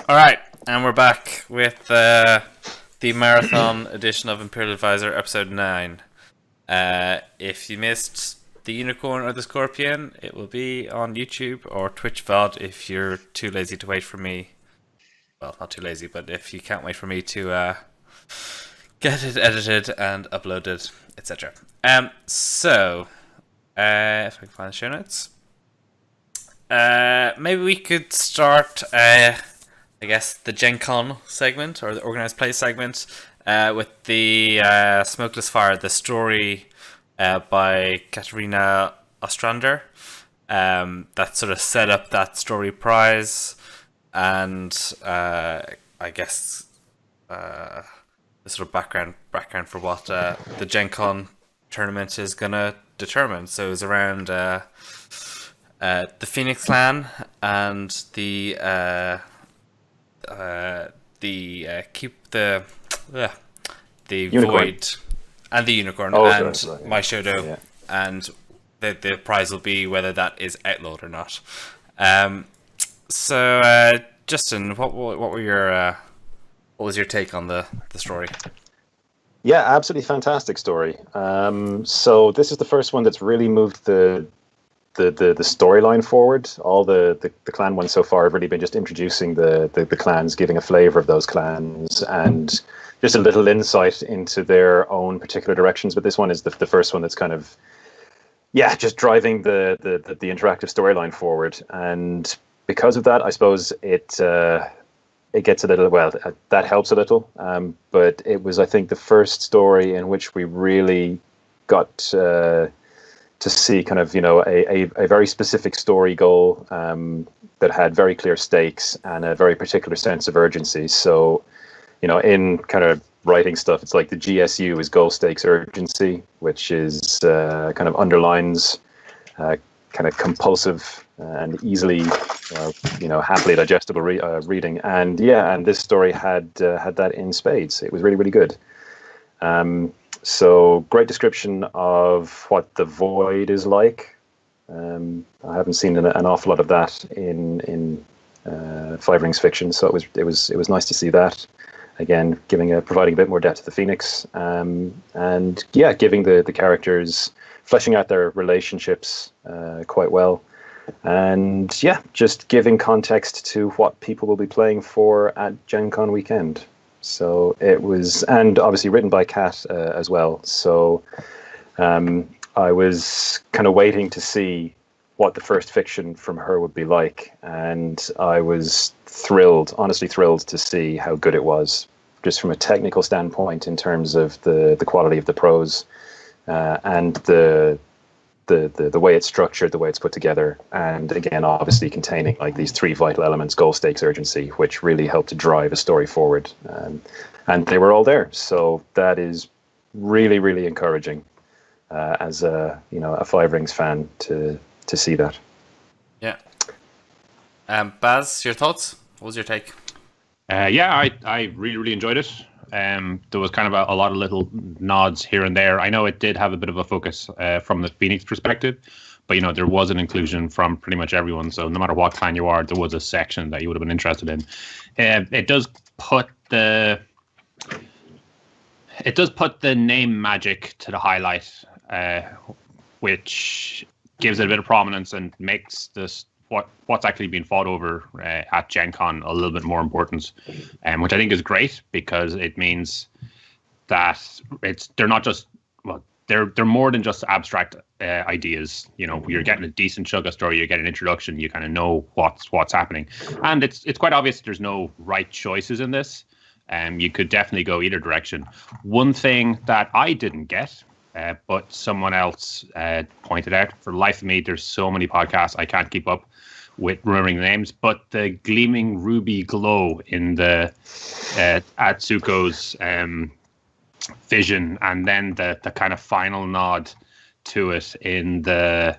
All right, and we're back with the marathon edition of Imperial Advisor, episode 9. If you missed the unicorn or the scorpion, it will be on YouTube or Twitch VOD if you're too lazy to wait for me. Well, not too lazy, but if you can't wait for me to get it edited and uploaded, etc. So, if I can find the show notes. Maybe we could start, I guess, the GenCon segment, or the Organized Play segment, with the Smokeless Fire, the story by Katarina Ostrander, that sort of set up that story prize, and I guess the sort of background for what the GenCon tournament is going to determine. So it was around the Phoenix Clan and the keep the Unicorn. Void and the Unicorn and sorry. My Shodo, Yeah. and the prize will be whether that is outlawed or not. So Justin, what were your what was your take on the story? Yeah, absolutely fantastic story. So this is the first one that's really moved the storyline forward. All the clan ones so far have really been just introducing the clans, giving a flavor of those clans, and just a little insight into their own particular directions. But this one is the first one that's kind of, just driving the interactive storyline forward. And because of that, I suppose it gets a little, that helps a little. But it was, I think, the first story in which we really got to see kind of, a very specific story goal that had very clear stakes and a very particular sense of urgency. So, in kind of writing stuff, it's like the GSU is goal, stakes, urgency, which is kind of underlines kind of compulsive and easily, happily digestible reading. And and this story had that in spades. It was really, really good. So great description of what the Void is like. I haven't seen an awful lot of that in Five Rings fiction, so it was nice to see that. Again, providing a bit more depth to the Phoenix, and giving the characters, fleshing out their relationships quite well, and just giving context to what people will be playing for at GenCon weekend. So it was, and obviously written by Kat as well. So I was kind of waiting to see what the first fiction from her would be like, and I was honestly thrilled to see how good it was, just from a technical standpoint in terms of the quality of the prose and the way it's structured, the way it's put together, and again, obviously containing like these three vital elements: goal, stakes, urgency, which really help to drive a story forward. And they were all there, so that is really, really encouraging as a Five Rings fan to see that. Yeah. Baz, your thoughts? What was your take? I really, really enjoyed it. There was kind of a lot of little nods here and there. I know it did have a bit of a focus from the Phoenix perspective, but there was an inclusion from pretty much everyone. So no matter what clan you are, there was a section that you would have been interested in. It does put the name magic to the highlight, which gives it a bit of prominence and makes this what's actually being fought over at GenCon a little bit more important, which I think is great, because it means that they're not just, they're more than just abstract ideas. You're getting a decent chunk of story, you get an introduction, you kind of know what's happening, and it's quite obvious there's no right choices in this. You could definitely go either direction. One thing that I didn't get, but someone else pointed out, for the life of me, there's so many podcasts I can't keep up with remembering the names, but the gleaming ruby glow in the Atsuko's vision, and then the kind of final nod to it in the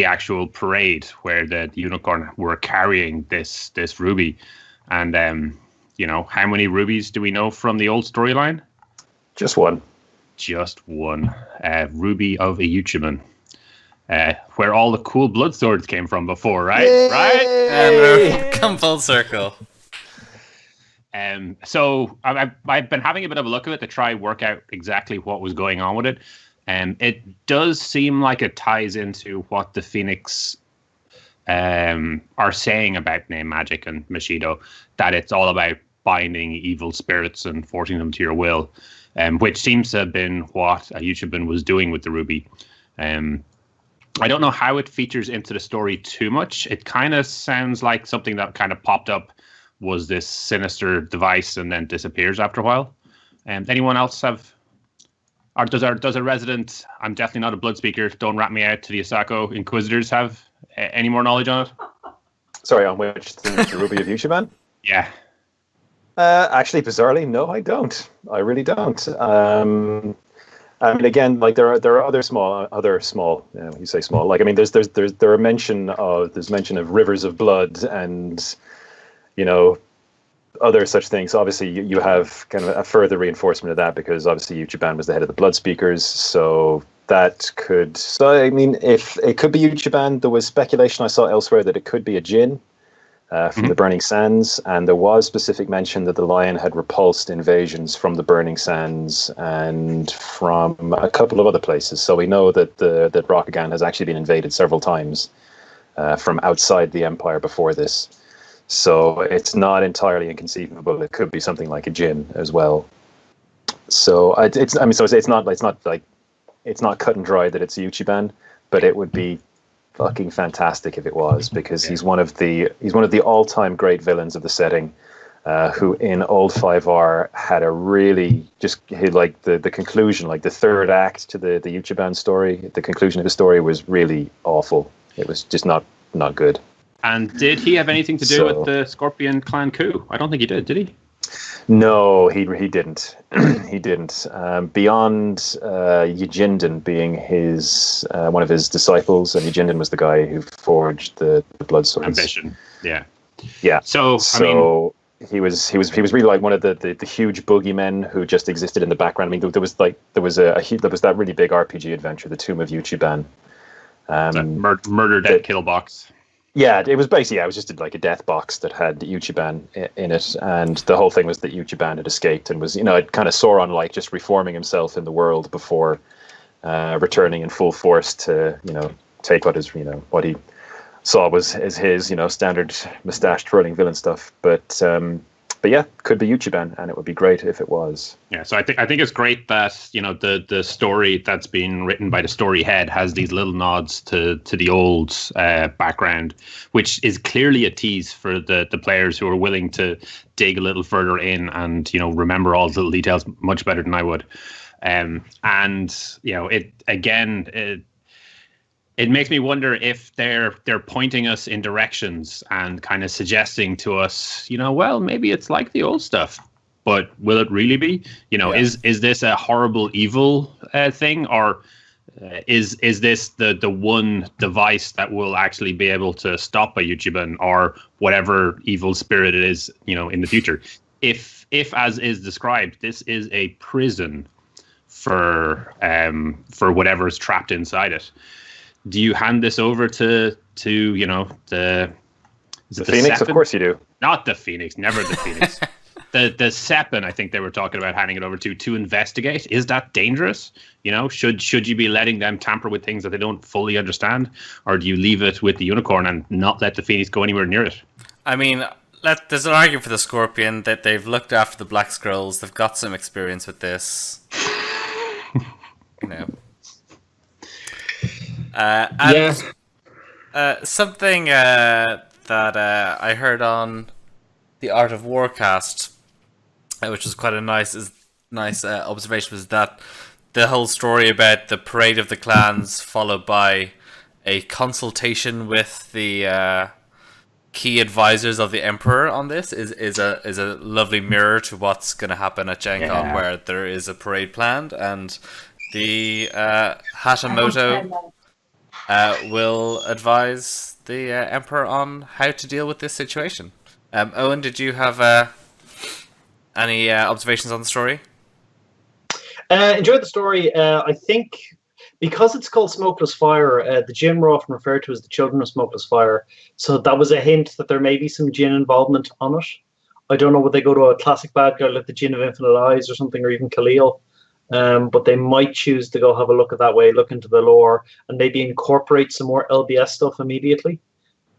actual parade where the unicorn were carrying this ruby. And how many rubies do we know from the old storyline? Just one. Ruby of Eoin, where all the cool blood swords came from before, right? Yay! Right? And we're come full circle. So I've been having a bit of a look at it to try work out exactly what was going on with it. It does seem like it ties into what the Phoenix are saying about name magic and Mashido, that it's all about binding evil spirits and forcing them to your will, which seems to have been what Yuchibun was doing with the ruby. I don't know how it features into the story too much. It kind of sounds like something that kind of popped up, was this sinister device, and then disappears after a while. Anyone else have, or does a resident, I'm definitely not a blood speaker, don't rat me out, to the Asako Inquisitors have any more knowledge on it? Sorry, on which the Ruby of Yuchiban? Yeah. Actually, bizarrely, no, I don't. I really don't. I mean, again, like there are other small. You say small. Like, I mean, there's mention of rivers of blood and, you know, other such things. Obviously, you have kind of a further reinforcement of that, because obviously Yuchiban was the head of the Blood Speakers, so that could. So I mean, if it could be Yuchiban, there was speculation I saw elsewhere that it could be a Jinn from the Burning Sands, and there was specific mention that the lion had repulsed invasions from the Burning Sands and from a couple of other places. So we know that that Rokugan has actually been invaded several times from outside the Empire before this. So it's not entirely inconceivable. It could be something like a Jinn as well. So it's not cut and dry that it's Yuchiban, but it would be fucking fantastic if it was, because he's one of the all-time great villains of the setting, who in old 5R had a really like the conclusion, like the third act to the Yuchiban story. The conclusion of the story was really awful. It was just not good. And did he have anything to do with the Scorpion clan coup? I don't think he did he? No, he didn't. He didn't. Beyond Yijindan being his one of his disciples, and Yijindan was the guy who forged the blood swords. Ambition, yeah. So I mean, he was really like one of the huge boogeymen who just existed in the background. I mean, there was that really big RPG adventure, The Tomb of Yuchiban. Murder Dead Kill box. Yeah, it was basically, it was just like a death box that had Yuchiban in it, and the whole thing was that Yuchiban had escaped and was, it kind of Sauron-like, just reforming himself in the world before returning in full force to, take what he saw was his standard mustache twirling villain stuff. But yeah, could be Yuchiban, and it would be great if it was. Yeah, so I think it's great that the story that's been written by the story head has these little nods to the old background, which is clearly a tease for the players who are willing to dig a little further in and remember all the little details much better than I would. It makes me wonder if they're pointing us in directions and kind of suggesting to us, well, maybe it's like the old stuff, but will it really be? Is this a horrible evil thing, or is this the one device that will actually be able to stop a Yuchiban or whatever evil spirit it is, in the future? If as is described, this is a prison for whatever's trapped inside it. Do you hand this over to the Phoenix? Seppen? Of course you do. Not the Phoenix, never the Phoenix. the Seppen, I think they were talking about handing it over to investigate. Is that dangerous? Should you be letting them tamper with things that they don't fully understand, or do you leave it with the unicorn and not let the Phoenix go anywhere near it? I mean, there's an argument for the Scorpion that they've looked after the Black Scrolls. They've got some experience with this. Something that I heard on the Art of Warcast, which was quite a nice observation, was that the whole story about the parade of the clans followed by a consultation with the key advisors of the Emperor on this is a lovely mirror to what's going to happen at GenCon, where there is a parade planned, and the Hashimoto will advise the Emperor on how to deal with this situation. Eoin, did you have any observations on the story? Enjoyed the story. I think because it's called Smokeless Fire, the Jinn were often referred to as the Children of Smokeless Fire. So that was a hint that there may be some Jinn involvement on it. I don't know would they go to a classic bad guy like the Djinn of Infinite Eyes or something, or even Khalil. But they might choose to go have a look at that way, look into the lore, and maybe incorporate some more LBS stuff immediately.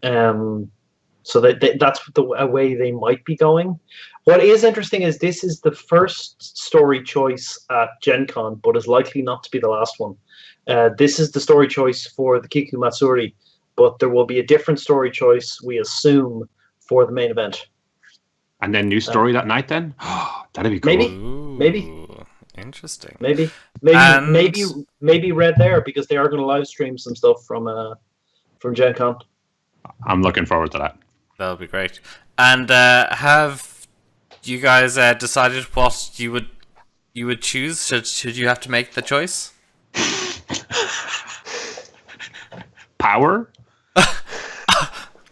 So that's a way they might be going. What is interesting is this is the first story choice at GenCon, but is likely not to be the last one. This is the story choice for the Kiku Matsuri, but there will be a different story choice, we assume, for the main event. And then new story that night then? That'd be cool. Maybe. Interesting. Maybe Red there, because they are going to live stream some stuff from Gen Con. I'm looking forward to that. That'll be great. And have you guys decided what you would choose? Should you have to make the choice? Power?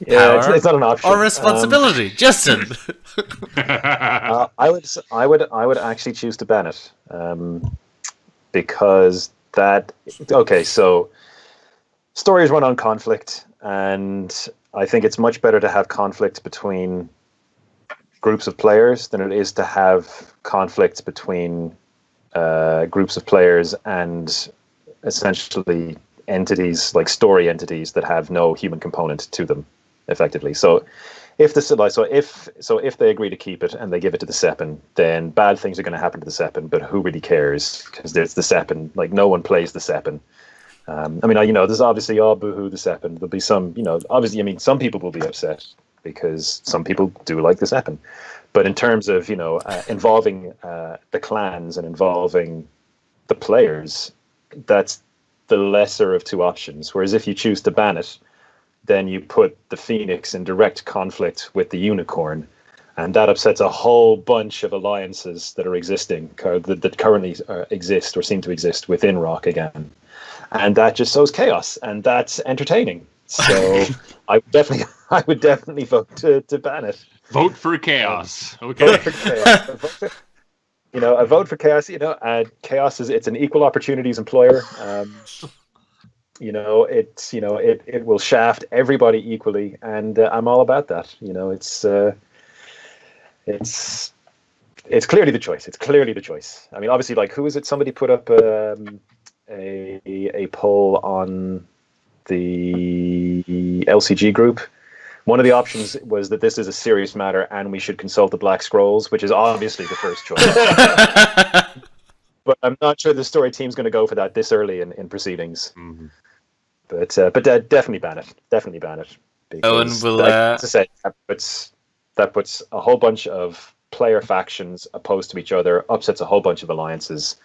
Yeah, it's not an option. Or responsibility, Justin. I would actually choose to ban it, because that. Okay, so stories run on conflict, and I think it's much better to have conflict between groups of players than it is to have conflicts between groups of players and essentially entities, like story entities that have no human component to them, effectively. So if they agree to keep it and they give it to the Seppen, then bad things are going to happen to the Seppen, but who really cares? Because there's the Seppen. Like, no one plays the Seppen. I mean, there's obviously, boohoo, the Seppen. There'll be some, obviously, I mean, some people will be upset because some people do like the Seppen. But in terms of, involving the clans and involving the players, that's the lesser of two options. Whereas if you choose to ban it, then you put the Phoenix in direct conflict with the Unicorn, and that upsets a whole bunch of alliances that are existing, that currently exist or seem to exist within Rock again. And that just sows chaos, and that's entertaining. So I would definitely vote to ban it. Vote for chaos. Okay. Vote for chaos. A vote for chaos. Chaos it's an equal opportunities employer. It will shaft everybody equally, and I'm all about that. It's clearly the choice. It's clearly the choice. I mean, obviously, like, who is it? Somebody put up a poll on the LCG group. One of the options was that this is a serious matter and we should consult the Black Scrolls, which is obviously the first choice. But I'm not sure the story team's going to go for that this early in proceedings. Mm-hmm. But definitely ban it. Definitely ban it. Eoin will. Like, to say, that puts a whole bunch of player factions opposed to each other, upsets a whole bunch of alliances,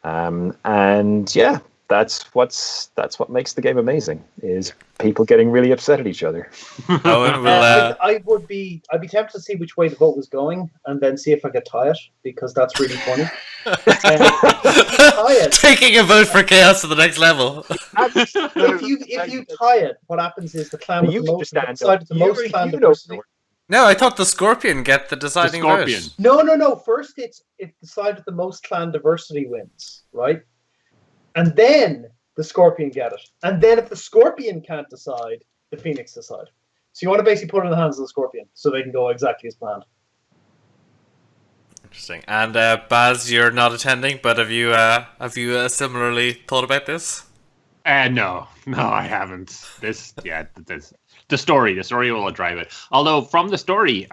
and yeah, that's what makes the game amazing, is people getting really upset at each other. Eoin will. I'd be tempted to see which way the vote was going, and then see if I could tie it, because that's really funny. Taking a vote for chaos to the next level. If you tie it, what happens is the clan with the most clan diversity. No, I thought the Scorpion get the deciding vote. No. First, it's the side with the most clan diversity wins, right? And then the Scorpion get it. And then if the Scorpion can't decide, the Phoenix decide. So you want to basically put it in the hands of the Scorpion so they can go exactly as planned. Interesting. And Baz, you're not attending, but have you similarly thought about this? No, I haven't. The story will drive it. Although from the story,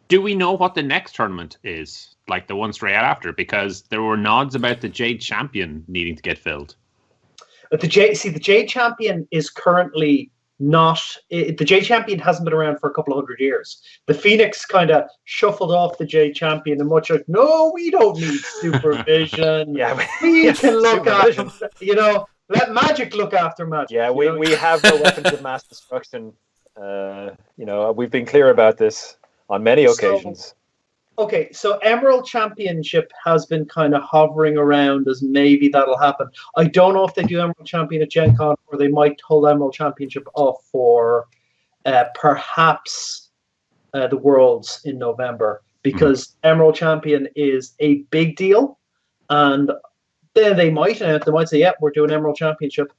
do we know what the next tournament is? Like the one straight after, because there were nods about the Jade Champion needing to get filled. But the Jade Champion is currently not. The Jade Champion hasn't been around for a couple of 100 years. The Phoenix kind of shuffled off the Jade Champion, and much like, no, we don't need supervision. We can look after. Let magic look after magic. Yeah, we have no weapons of mass destruction. We've been clear about this on many occasions. Okay, so Emerald Championship has been kind of hovering around as maybe that'll happen. I don't know if they do Emerald Champion at Gen Con, or they might hold Emerald Championship off for perhaps the Worlds in November, because Emerald Champion is a big deal, and then they might say, yeah, we're doing Emerald Championship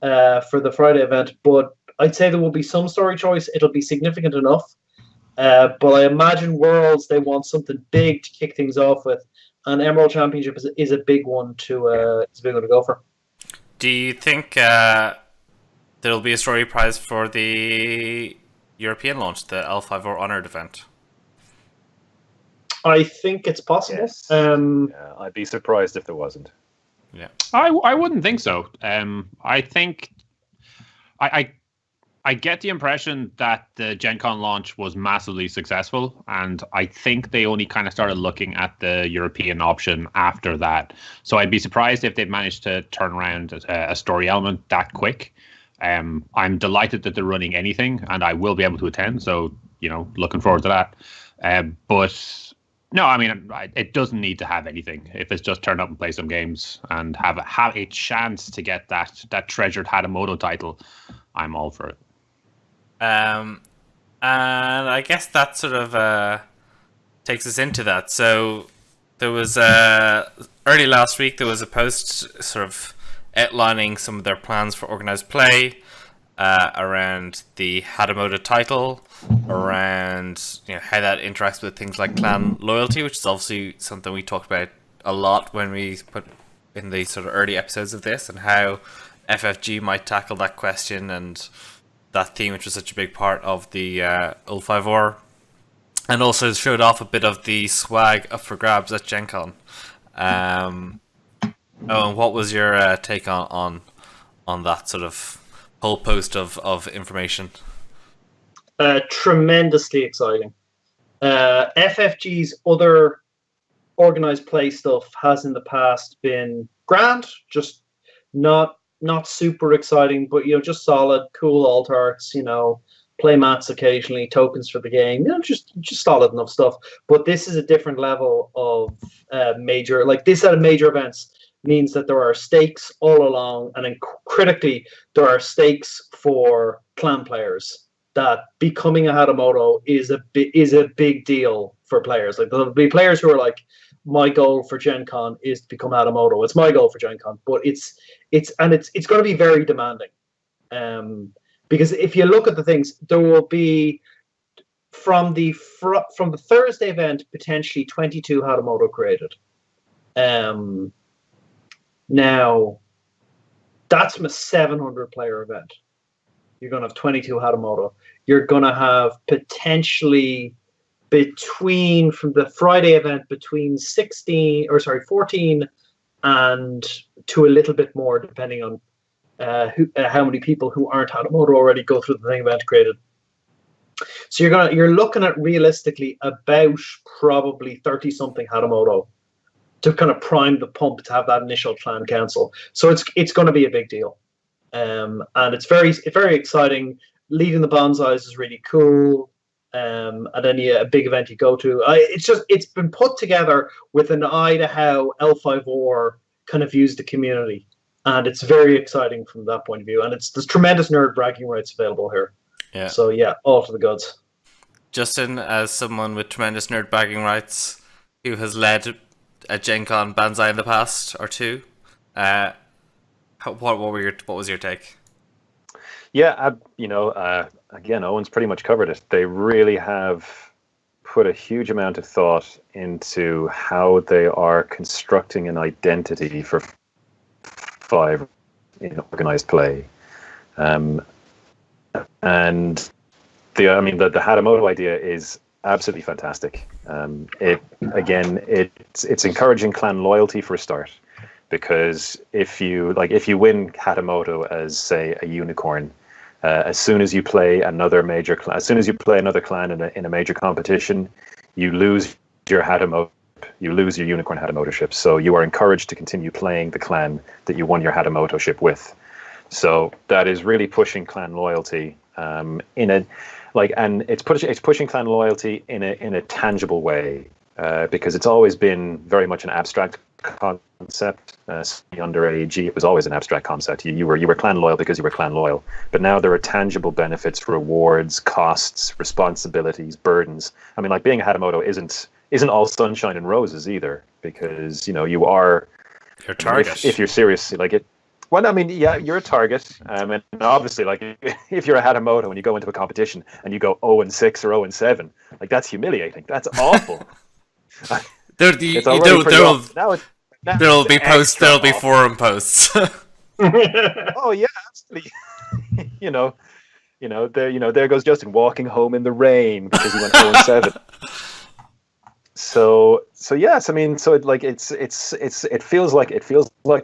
for the Friday event, but I'd say there will be some story choice. It'll be significant enough But I imagine Worlds, they want something big to kick things off with, and Emerald Championship is a big one to go for. Do you think there'll be a story prize for the European launch, the L5R Honored event? I think it's possible. Yes. I'd be surprised if there wasn't. Yeah, I wouldn't think so. I think I get the impression that the GenCon launch was massively successful, and I think they only kind of started looking at the European option after that. So I'd be surprised if they've managed to turn around a story element that quick. I'm delighted that they're running anything, and I will be able to attend. So looking forward to that. But no, I mean, it doesn't need to have anything. If it's just turn up and play some games and have a chance to get that treasured Hadamoto title, I'm all for it. And I guess that sort of takes us into that. So there was early last week there was a post sort of outlining some of their plans for organized play around the Hadamoto title, around how that interacts with things like clan loyalty, which is obviously something we talked about a lot when we put in the sort of early episodes of this, and how FFG might tackle that question and that theme, which was such a big part of the L5R, and also showed off a bit of the swag up for grabs at GenCon. And what was your take on that sort of whole post of information? Tremendously exciting. FFG's other organized play stuff has in the past been grand, just not super exciting, but just solid, cool alt arts, play mats occasionally, tokens for the game, just solid enough stuff. But this is a different level of major, like this at a major events means that there are stakes all along, and then critically there are stakes for clan players, that becoming a Hadamoto is a big deal for players. Like there'll be players who are like, my goal for GenCon is to become Hadamoto. It's my goal for GenCon, but it's going to be very demanding. Because if you look at the things, there will be from the Thursday event potentially 22 Hadamoto created. Now that's from a 700 player event. You're going to have 22 Hadamoto. You're going to have potentially from the Friday event between 14 and to a little bit more, depending on how many people who aren't Hadamoto already go through the thing event created. So you're looking at realistically about probably 30 something Hadamoto to kind of prime the pump to have that initial clan council. So it's going to be a big deal, and it's very exciting. Leading the bonsais is really cool. And then a big event you go to. It's been put together with an eye to how L5R kind of views the community, and it's very exciting from that point of view. And there's tremendous nerd bragging rights available here. Yeah. So all to the gods. Justin, as someone with tremendous nerd bragging rights, who has led a GenCon Banzai in the past or two, what was your take? Yeah, again, Owen's pretty much covered it. They really have put a huge amount of thought into how they are constructing an identity for Five in organized play. And the Hadamoto idea is absolutely fantastic. It's encouraging clan loyalty for a start, because if you win Hadamoto as, say, a unicorn, as soon as you play another clan in a major competition, you lose your Hadamoto. You lose your unicorn Hadamoto ship. So you are encouraged to continue playing the clan that you won your Hadamoto ship with. So that is really pushing clan loyalty and it's pushing clan loyalty in a tangible way, because it's always been very much an abstract concept. Under AEG, it was always an abstract concept. You were clan loyal because you were clan loyal. But now there are tangible benefits, rewards, costs, responsibilities, burdens. I mean, like being a Hadamoto isn't all sunshine and roses either, because you are your target. If you're serious, like Well, I mean, yeah, you're a target, and obviously, like if you're a Hatamoto and you go into a competition and you go 0-6 or 0-7, like that's humiliating. That's awful. It's already pretty awful. Now there'll it's be posts. extra There'll be awful. forum posts. Oh yeah, absolutely. There goes Justin walking home in the rain because he went 0-7. So yes, I mean, so it feels like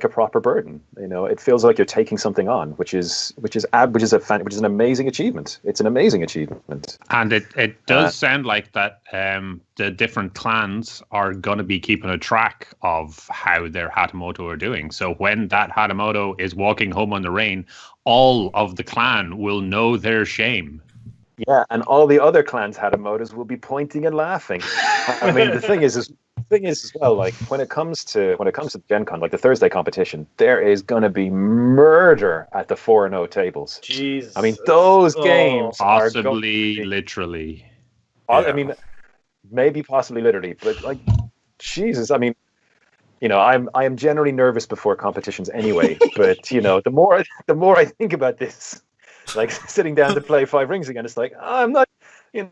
a proper burden. It feels like you're taking something on, which is an amazing achievement. It's an amazing achievement. And it does sound like that the different clans are going to be keeping a track of how their Hatamoto are doing. So when that Hatamoto is walking home on the rain, all of the clan will know their shame. Yeah, and all the other clans Hatamotos will be pointing and laughing. I mean, the thing is as well, like when it comes to GenCon, like the Thursday competition, there is going to be murder at the 4-0 tables. Jesus. I mean, those games possibly literally. I mean, maybe possibly literally, but like, Jesus, I mean, I am generally nervous before competitions anyway. But the more I think about this, like sitting down to play Five Rings again, it's like I'm not, there's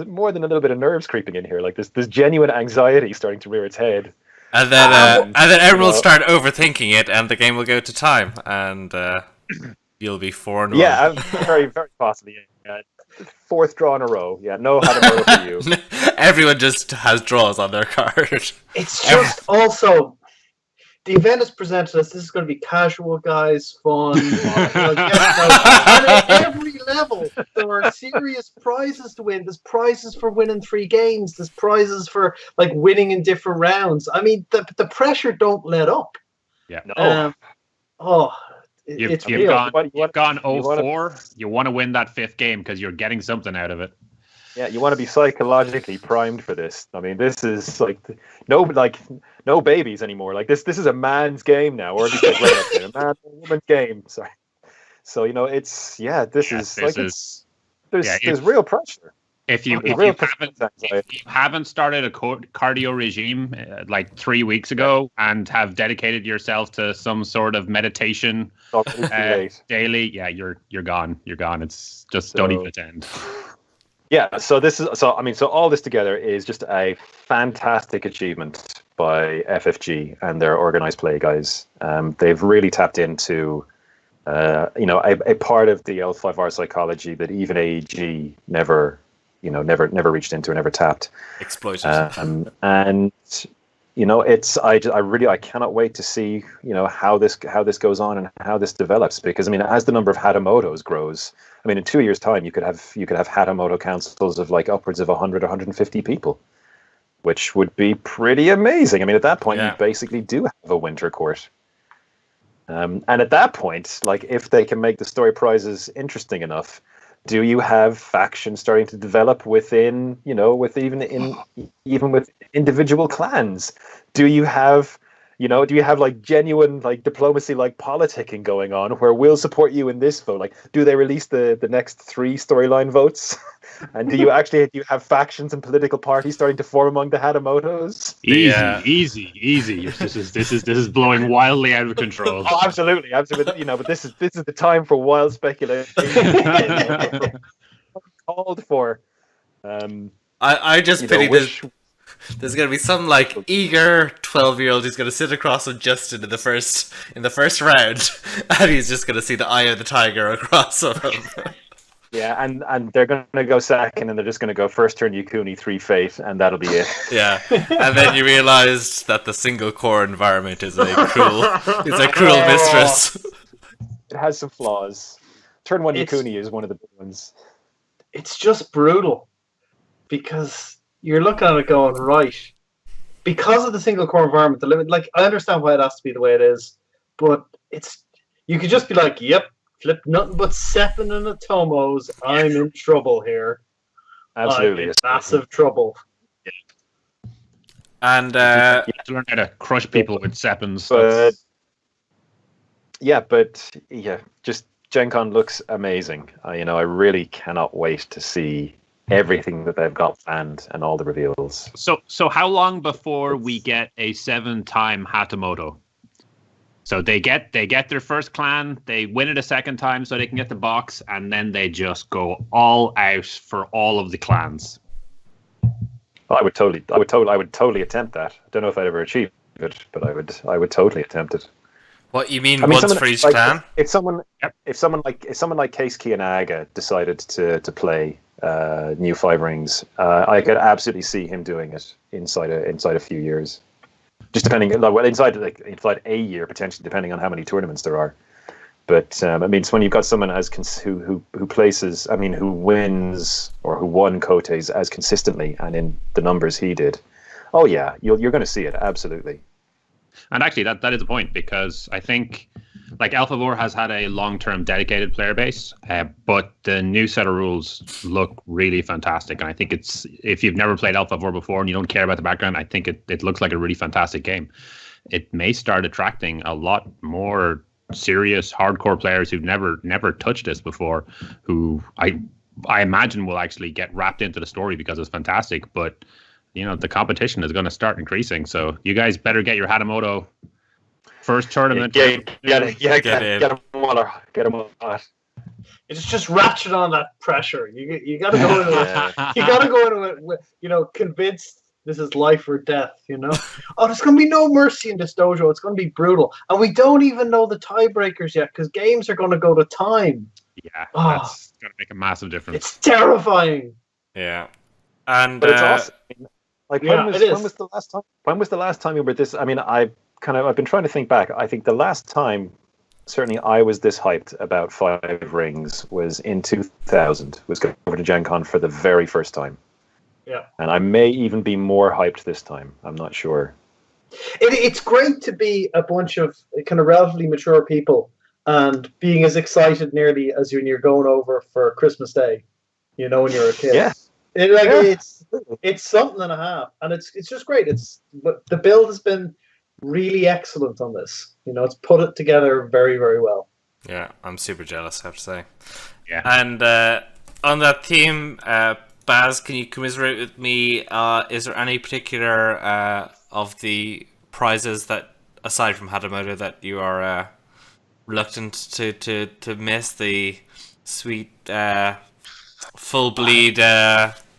more than a little bit of nerves creeping in here. Like there's genuine anxiety starting to rear its head. And then everyone will start overthinking it, and the game will go to time, and you'll be 4-1. Yeah, very, very possibly. Fourth draw in a row. Yeah, no Hatamoto for you. Everyone just has draws on their card. It's just also the event is presented as this is going to be casual, guys, fun. And at every level, there are serious prizes to win. There's prizes for winning 3 games. There's prizes for like winning in different rounds. I mean, the pressure don't let up. Yeah. No. You've real. gone 0-4. You want to win that 5th game because you're getting something out of it. Yeah, you want to be psychologically primed for this. I mean, this is like no babies anymore. Like this is a man's game now, or at least like right up there, a man or woman's game. Sorry. So there's real pressure. If you haven't started a cardio regime like 3 weeks ago and have dedicated yourself to some sort of meditation daily, yeah, you're gone. You're gone. It's just don't even attend. Yeah, so all this together is just a fantastic achievement by FFG and their organized play guys. They've really tapped into a part of the L5R psychology that even AEG never reached into or never tapped. Exploited. I cannot wait to see how this goes on and how this develops, because I mean, as the number of Hatamotos grows, I mean, in 2 years' time you could have Hatamoto councils of like upwards of 100 or 150 people, which would be pretty amazing. I mean, at that point you basically do have a winter court. And at that point, like if they can make the story prizes interesting enough, do you have factions starting to develop within, even with individual clans? Do you have like genuine like diplomacy, like politicking going on where we'll support you in this vote? Like, do they release the next 3 storyline votes? And do you have factions and political parties starting to form among the Hatamotos? Easy. This is blowing wildly out of control. Oh, absolutely. But this is the time for wild speculation. Called for. I just pity this. There's gonna be some like eager 12-year-old who's gonna sit across from Justin in the first round, and he's just gonna see the eye of the tiger across of him. Yeah, and they're going to go second, and they're just going to go first turn Yukuni 3 Fate, and that'll be it. Yeah, and then you realise that the single core environment is a cruel mistress. It has some flaws. Turn 1 Yukuni is one of the big ones. It's just brutal, because you're looking at it going, right, because of the single core environment, the limit. Like, I understand why it has to be the way it is, but you could just be like, yep. Flip nothing but Seppin and Atomos. I'm in trouble here. Absolutely. I'm in massive trouble. Yeah. And you have to learn how to crush people with Seppins. Just GenCon looks amazing. I really cannot wait to see everything that they've got planned and all the reveals. So how long before we get a 7-time Hatamoto? So they get their first clan, they win it a second time so they can get the box, and then they just go all out for all of the clans. I would totally attempt that. I don't know if I'd ever achieve it, but I would totally attempt it. What you mean? Once for each clan? If someone like Case Kianaga decided to play New Five Rings, I could absolutely see him doing it inside a few years. Just depending, inside a year potentially, depending on how many tournaments there are. But I mean, it's when you've got someone who places, who wins or who won Cotes as consistently and in the numbers he did. Oh yeah, you're going to see it absolutely. And actually, that is a point, because I think like L5R has had a long-term dedicated player base, but the new set of rules look really fantastic. And I think if you've never played L5R before and you don't care about the background, I think it looks like a really fantastic game. It may start attracting a lot more serious hardcore players who've never touched this before, who I imagine will actually get wrapped into the story because it's fantastic. But the competition is going to start increasing, so you guys better get your Hatamoto first tournament. Get him on. It's just ratchet on that pressure. You got to go into it. You got to go into it with, convinced this is life or death. Oh, there's going to be no mercy in this dojo. It's going to be brutal, and we don't even know the tiebreakers yet because games are going to go to time. Yeah, that's going to make a massive difference. It's terrifying. Yeah, but it's awesome. When was the last time? When was the last time you were this? I've been trying to think back. I think the last time, certainly, I was this hyped about Five Rings was in 2000. Was going over to GenCon for the very first time. Yeah, and I may even be more hyped this time. I'm not sure. It's great to be a bunch of kind of relatively mature people and being as excited nearly as when you're going over for Christmas Day. When you're a kid. Yeah. It's something and a half, and it's just great. But the build has been really excellent on this. It's put it together very, very well. Yeah, I'm super jealous, I have to say. Yeah. And on that theme, Baz, can you commiserate with me? Is there any particular of the prizes that, aside from Hatamoto, that you are reluctant to miss? The sweet full bleed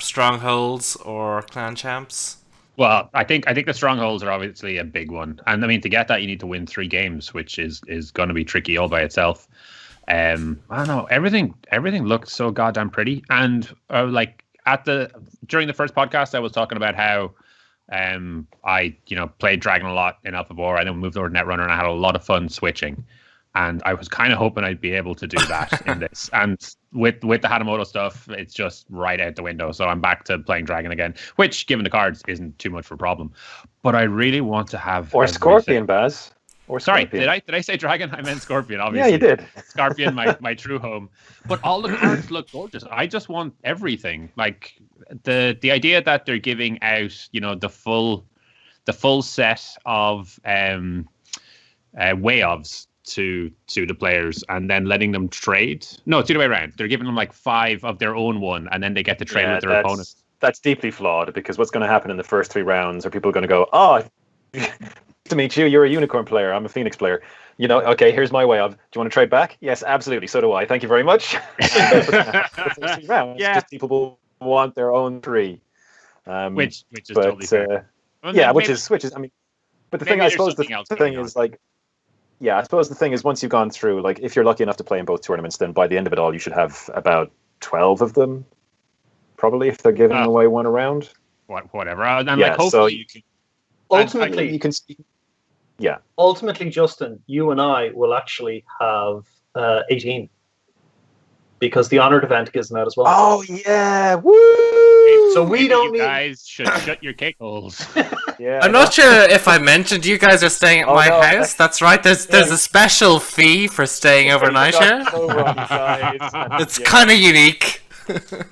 strongholds or clan champs? Well, I think the strongholds are obviously a big one, and to get that you need to win 3 games, which is going to be tricky all by itself. I don't know, everything looked so goddamn pretty, and during the first podcast I was talking about how I played Dragon a lot in L5R, and then moved over to Netrunner, and I had a lot of fun switching. And I was kind of hoping I'd be able to do that in this. And with the Hatamoto stuff, it's just right out the window. So I'm back to playing Dragon again, which, given the cards, isn't too much of a problem. But I really want to have... Or Scorpion, Baz. Or Scorpion. Sorry, did I say Dragon? I meant Scorpion, obviously. Yeah, you did. Scorpion, my true home. But all the cards look gorgeous. I just want everything. Like, the idea that they're giving out, the full set of way ofs to the players, and then letting them trade. No, it's the other way around. They're giving them like 5 of their own one, and then they get to trade with their opponents. That's deeply flawed, because what's going to happen in the first 3 rounds are people going to go, oh, to meet you, you're a unicorn player, I'm a Phoenix player. Okay, here's my way of. Do you want to trade back? Yes, absolutely. So do I. Thank you very much. The first 3 rounds, just people will want their own 3. Which is totally fair. Which is. But the thing, I suppose, the thing is like. Yeah, I suppose the thing is, once you've gone through, like, if you're lucky enough to play in both tournaments, then by the end of it all, you should have about 12 of them, probably, if they're giving away one around. Whatever. And hopefully so you can... Ultimately, you can... Yeah. Ultimately, Justin, you and I will actually have 18. Because the Honoured event gives them out as well. Oh, yeah! Woo! So we don't need... You guys should shut your cake holes. Yeah, I'm not sure if I mentioned you guys are staying at my house. That's right. There's a special fee for staying overnight here. It's kind of unique. It's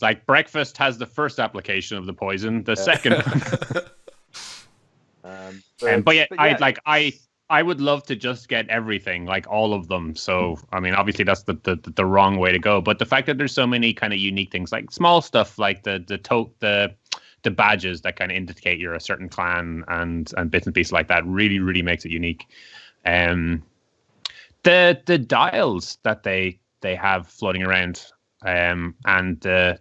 like breakfast has the first application of the poison, the second one. But I would love to just get everything, like all of them. So, obviously that's the wrong way to go. But the fact that there's so many kind of unique things, like small stuff, like the the badges that kind of indicate you're a certain clan and bits and pieces like that really makes it unique. The dials that they have floating around, and the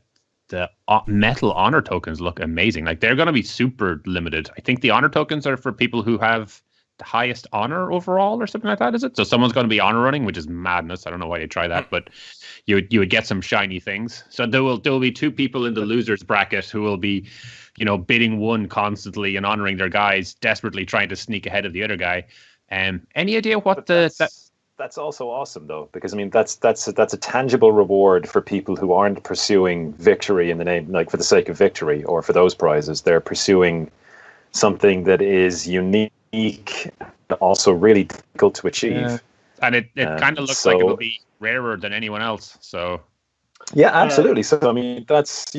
metal honor tokens look amazing. Like, they're going to be super limited. I think the honor tokens are for people who have the highest honor overall or something like that, is it? So someone's going to be honor running, which is madness. I don't know why they try that, but you would get some shiny things. So there will be 2 people in the losers bracket who will be, bidding 1 constantly and honoring their guys, desperately trying to sneak ahead of the other guy. Any idea what that's also awesome, though, because I mean that's a tangible reward for people who aren't pursuing victory in the name, like for the sake of victory or for those prizes. They're pursuing something that is unique, but also really difficult to achieve. Yeah. And it kind of looks like it'll be rarer than anyone else. So yeah, absolutely. So I mean, that's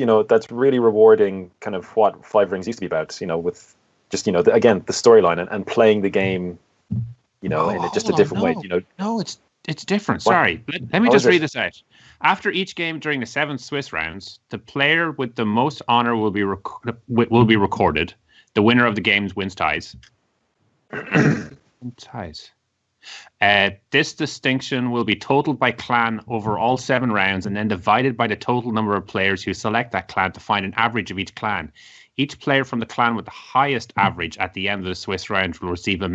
really rewarding, kind of what Five Rings used to be about. With just again the storyline and playing the game. In just a different way. No, it's different. What? Sorry, let me just read this out. After each game during the 7 Swiss rounds, the player with the most honor will be recorded. The winner of the games wins ties. This distinction will be totaled by clan over all 7 rounds and then divided by the total number of players who select that clan to find an average of each clan. Each player from the clan with the highest average at the end of the Swiss round will receive a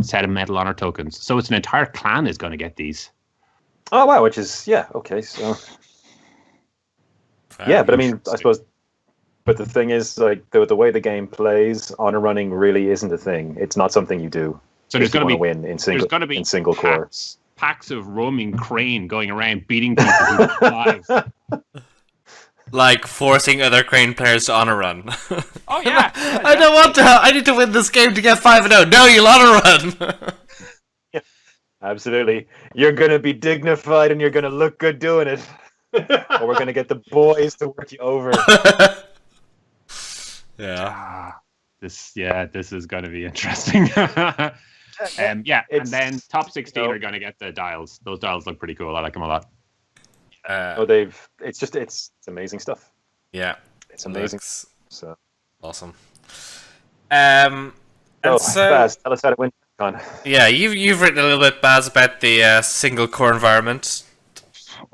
set of metal honor tokens. So it's an entire clan is going to get these. Oh wow, which is okay. So yeah, but I mean, I suppose. But the thing is, like the way the game plays, honor running really isn't a thing. It's not something you do. So there's going to be win in single core. Packs of roaming crane going around beating people who are alive. Like forcing other crane players to honor run. Oh yeah. I don't want to. I need to win this game to get 5-0. No, you'll honor run. Yeah, absolutely. You're gonna be dignified and you're gonna look good doing it, or we're gonna get the boys to work you over. Yeah. This is gonna be interesting. And then top 16 are gonna get the dials. Those dials look pretty cool. I like them a lot. It's amazing stuff. Yeah, it's amazing. So awesome. Baz, tell us how to win GenCon. Yeah, you've written a little bit, Baz, about the single core environment.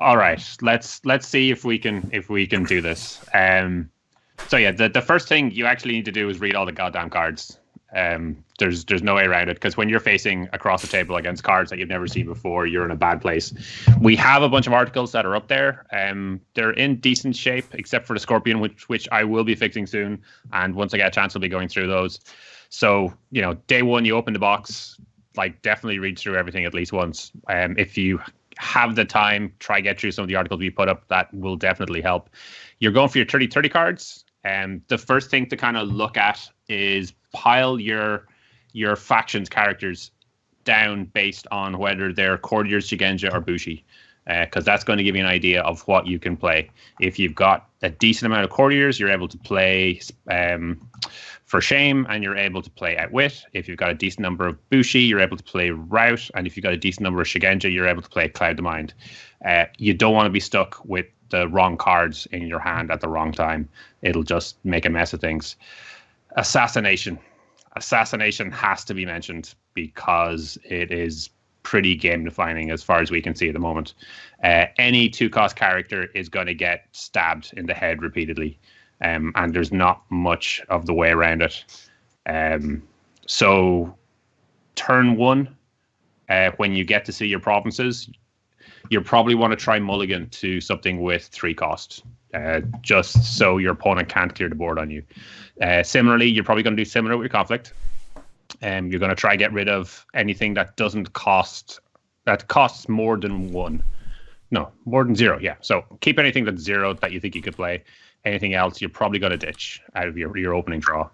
All right, let's see if we can do this. So yeah, the first thing you actually need to do is read all the goddamn cards. There's no way around it, because when you're facing across the table against cards that you've never seen before, you're in a bad place. We have a bunch of articles that are up there. They're in decent shape, except for the Scorpion, which I will be fixing soon. And once I get a chance, I'll be going through those. So, day one, you open the box, like definitely read through everything at least once. If you have the time, try get through some of the articles we put up. That will definitely help. You're going for your 30-30 cards. The first thing to kind of look at is pile your faction's characters down based on whether they're courtiers, shigenja, or bushi, because that's going to give you an idea of what you can play. If you've got a decent amount of courtiers, you're able to play for shame, and you're able to play outwit. If you've got a decent number of bushi, you're able to play rout, and if you've got a decent number of shigenja, you're able to play cloud the mind. You don't want to be stuck with the wrong cards in your hand at the wrong time. It'll just make a mess of things. Assassination has to be mentioned, because it is pretty game defining as far as we can see at the moment. Any 2-cost character is going to get stabbed in the head repeatedly, and there's not much of the way around it. So turn 1, when you get to see your provinces, you probably want to try mulligan to something with 3 costs, just so your opponent can't clear the board on you. Similarly, you're probably going to do similar with your conflict. You're going to try get rid of anything that costs more than 1. No, more than 0. Yeah. So keep anything that's 0 that you think you could play. Anything else, you're probably going to ditch out of your opening draw.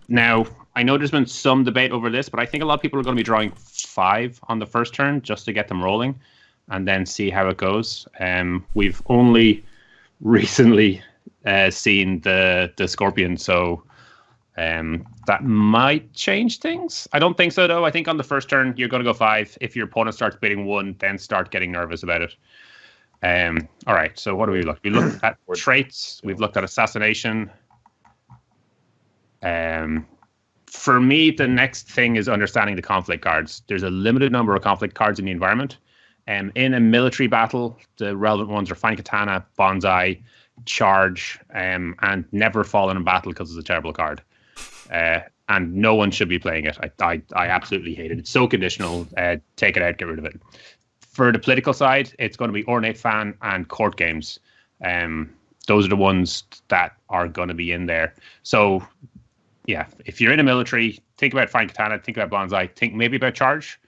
Now, I know there's been some debate over this, but I think a lot of people are going to be drawing 5 on the first turn just to get them rolling, and then see how it goes. We've only recently seen the Scorpion, so that might change things. I don't think so, though. I think on the first turn, you're going to go 5. If your opponent starts bidding 1, then start getting nervous about it. All right. So what do we look? We looked at traits. We've looked at assassination. For me, the next thing is understanding the conflict cards. There's a limited number of conflict cards in the environment. In a military battle, the relevant ones are Fine Katana, Bonsai, Charge, and Never Fall in a Battle because it's a terrible card. And no one should be playing it. I absolutely hate it. It's so conditional. Take it out, get rid of it. For the political side, it's going to be Ornate Fan and Court Games. Those are the ones that are going to be in there. So, yeah, if you're in a military, think about Fine Katana, think about Bonsai, think maybe about Charge.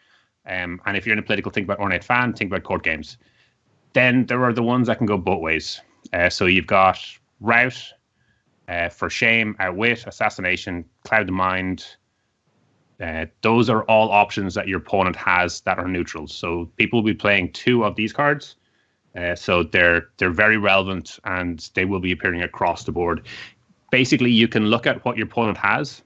And if you're in a political, think about Ornate Fan, think about Court Games. Then there are the ones that can go both ways. So you've got Rout, For Shame, Outwit, Assassination, Cloud the Mind. Those are all options that your opponent has that are neutrals. So people will be playing 2 of these cards. So they're very relevant and they will be appearing across the board. Basically, you can look at what your opponent has,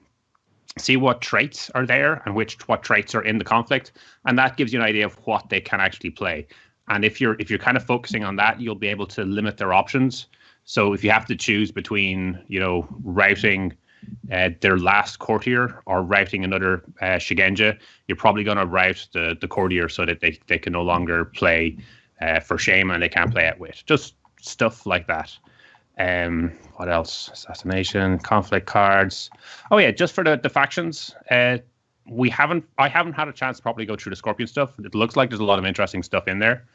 see what traits are there and what traits are in the conflict, and that gives you an idea of what they can actually play. And if you're kind of focusing on that, you'll be able to limit their options. So if you have to choose between, routing their last courtier or routing another Shigenja, you're probably going to route the courtier so that they can no longer play For Shame and they can't play Outwit. Just stuff like that. What else? Assassination, conflict cards. Oh yeah, just for the factions. I haven't had a chance to properly go through the Scorpion stuff. It looks like there's a lot of interesting stuff in there.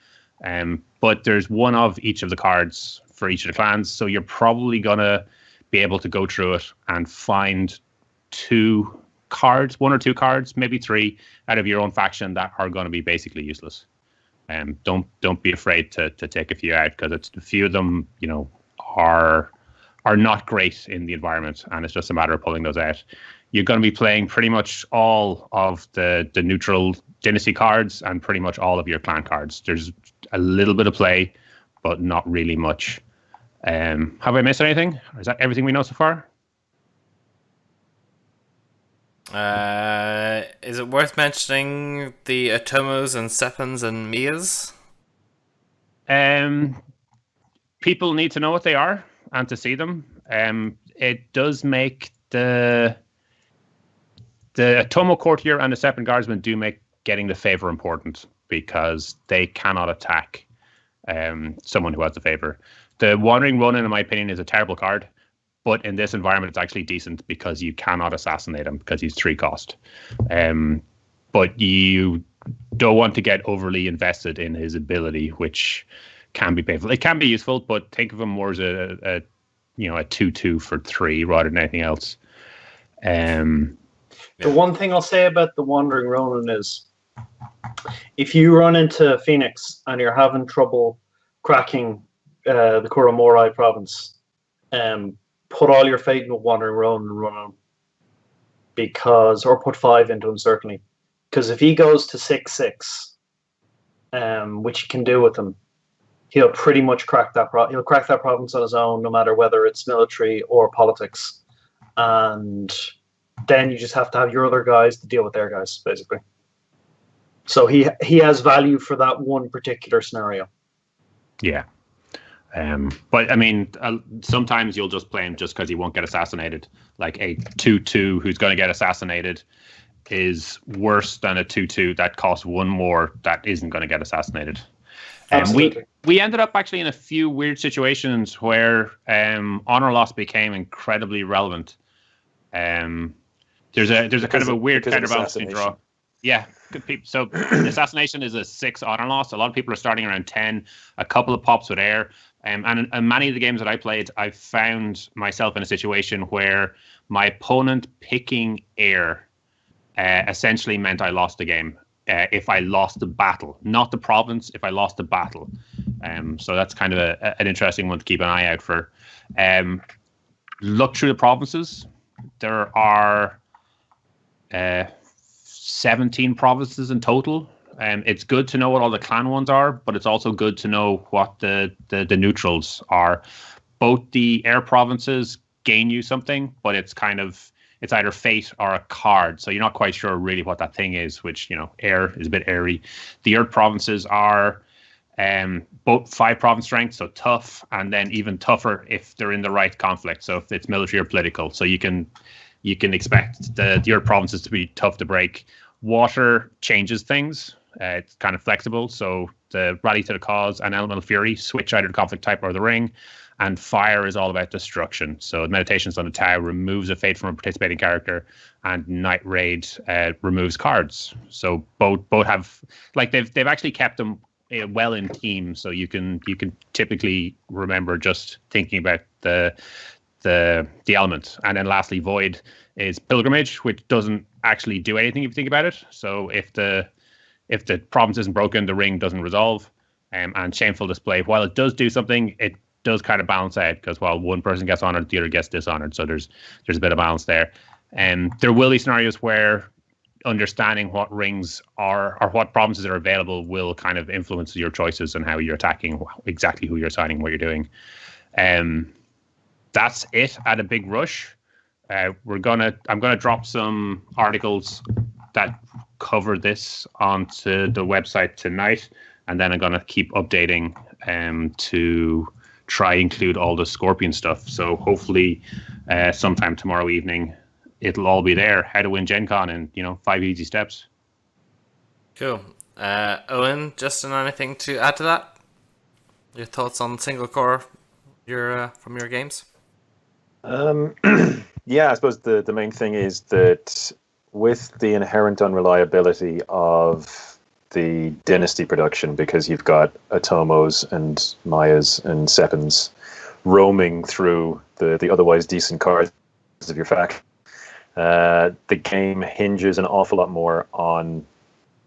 But there's one of each of the cards for each of the clans, so you're probably gonna be able to go through it and find 1 or 2 cards, maybe 3 out of your own faction that are going to be basically useless. Don't be afraid to take a few out, because it's a few of them, are not great in the environment, and it's just a matter of pulling those out. You're going to be playing pretty much all of the neutral dynasty cards and pretty much all of your clan cards. There's a little bit of play, but not really much. Have I missed anything? Or is that everything we know so far? Is it worth mentioning the Atomos and Seppans and Mias? People need to know what they are and to see them. It does make the Atomo Courtier and the Seppan Guardsman do make getting the favor important, because they cannot attack someone who has the favor. The Wandering Ronin, in my opinion, is a terrible card, but in this environment, it's actually decent because you cannot assassinate him because he's 3 cost. But you don't want to get overly invested in his ability, which can be painful. It can be useful, but think of him more as a 2/2 for 3 rather than anything else. The one thing I'll say about the Wandering Ronin is, if you run into Phoenix and you're having trouble cracking the Kuromorai province, put all your faith in the Wandering Ronin and run him, or put 5 into him, certainly, because if he goes to 6/6, which you can do with him, he'll pretty much crack that. He'll crack that province on his own, no matter whether it's military or politics, and then you just have to have your other guys to deal with their guys, basically. So he has value for that one particular scenario. Yeah. But I mean, sometimes you'll just play him just because he won't get assassinated. Like a 2/2 who's going to get assassinated is worse than a 2/2 that costs 1 more that isn't going to get assassinated. We ended up actually in a few weird situations where honor loss became incredibly relevant. There's a kind of a weird counterbalancing draw. Yeah, so assassination is a 6 honor loss. A lot of people are starting around 10. A couple of pops with air. And in many of the games that I played, I found myself in a situation where my opponent picking air essentially meant I lost the game. If I lost the battle, not the province, if I lost the battle. So that's kind of an interesting one to keep an eye out for. Look through the provinces. There are 17 provinces in total. It's good to know what all the clan ones are, but it's also good to know what the neutrals are. Both the air provinces gain you something, but it's either fate or a card, so you're not quite sure really what that thing is, which, air is a bit airy. The earth provinces are Both 5 province strength, so tough, and then even tougher if they're in the right conflict. So if it's military or political, so you can expect your provinces to be tough to break. Water changes things. It's kind of flexible, so the Rally to the Cause and Elemental Fury switch either the conflict type or the ring, and fire is all about destruction. So Meditations on the Tau removes a fate from a participating character, and Night Raid removes cards. So both have, like, they've actually kept them well in teams, so you can typically remember just thinking about the element. And then lastly, Void is Pilgrimage, which doesn't actually do anything if you think about it. So if the province isn't broken, the ring doesn't resolve. And Shameful Display, while it does do something, it does kind of balance out, because while one person gets honored, the other gets dishonored. So there's a bit of balance there. There will be scenarios where understanding what rings are or what provinces are available will kind of influence your choices and how you're attacking, exactly who you're assigning, what you're doing. That's it at a big rush. I'm gonna drop some articles that cover this onto the website tonight, and then I'm gonna keep updating to try include all the Scorpion stuff. So hopefully sometime tomorrow evening it'll all be there. How to win GenCon in 5 easy steps. Cool. Eoin, Justin, anything to add to that? Your thoughts on single core from your games? Yeah, I suppose the main thing is that with the inherent unreliability of the Dynasty production, because you've got Atomos and Mayas and Seppins roaming through the otherwise decent cards of your faction, the game hinges an awful lot more on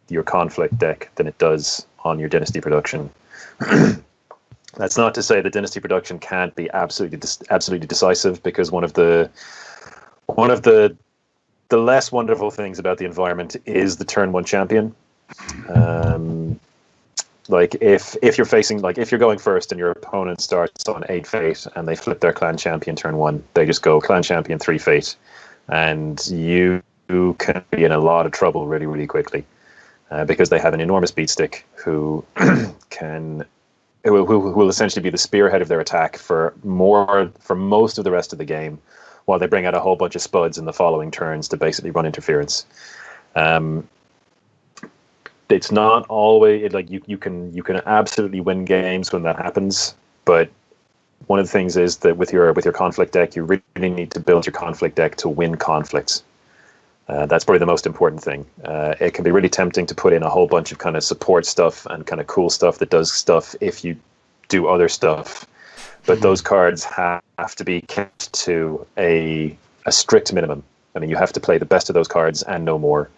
your conflict deck than it does on your Dynasty production. That's not to say that Dynasty production can't be absolutely decisive, because one of the less wonderful things about the environment is the turn 1 champion. Like if you're facing, like if you're going first and your opponent starts on 8 fate and they flip their clan champion turn 1, they just go clan champion 3 fate, and you can be in a lot of trouble really, really quickly, because they have an enormous beatstick who will essentially be the spearhead of their attack for most of the rest of the game, while they bring out a whole bunch of spuds in the following turns to basically run interference. It's not always like you can absolutely win games when that happens, but one of the things is that with your conflict deck, you really need to build your conflict deck to win conflicts. That's probably the most important thing. It can be really tempting to put in a whole bunch of kind of support stuff and kind of cool stuff that does stuff if you do other stuff, but those cards have to be kept to a strict minimum. I mean, you have to play the best of those cards and no more.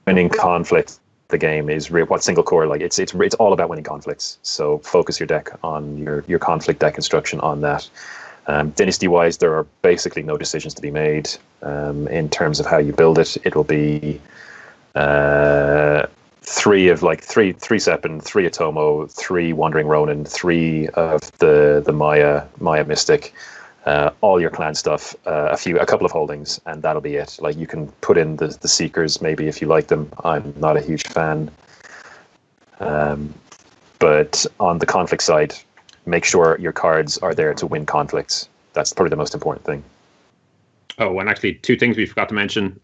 Winning conflict, the game is what single core, like it's all about winning conflicts. So focus your deck on your conflict deck construction on that. Dynasty wise, there are basically no decisions to be made in terms of how you build it. It will be 3 Seppin, 3 Atomo, 3 Wandering Ronin, 3 of the Maya Mystic, all your clan stuff, a couple of holdings, and that'll be it. Like, you can put in the Seekers maybe if you like them. I'm not a huge fan, but on the conflict side, make sure your cards are there to win conflicts. That's probably the most important thing. Oh, and actually, 2 things we forgot to mention.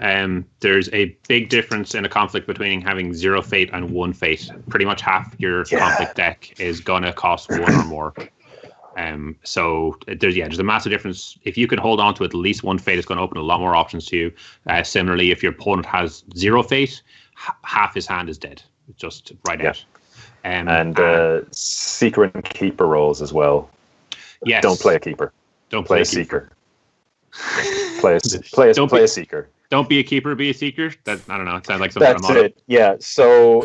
There's a big difference in a conflict between having 0 fate and 1 fate. Pretty much half your conflict deck is gonna cost 1 or more. So there's a massive difference. If you can hold on to at least 1 fate, it's going to open a lot more options to you. Similarly, if your opponent has 0 fate, half his hand is dead, just right out. And Seeker and Keeper roles as well. Yes. Don't play a Keeper. Don't play a Seeker. Play a Seeker. Don't be a Keeper, be a Seeker. That, I don't know. It sounds like something. That's it. Yeah. So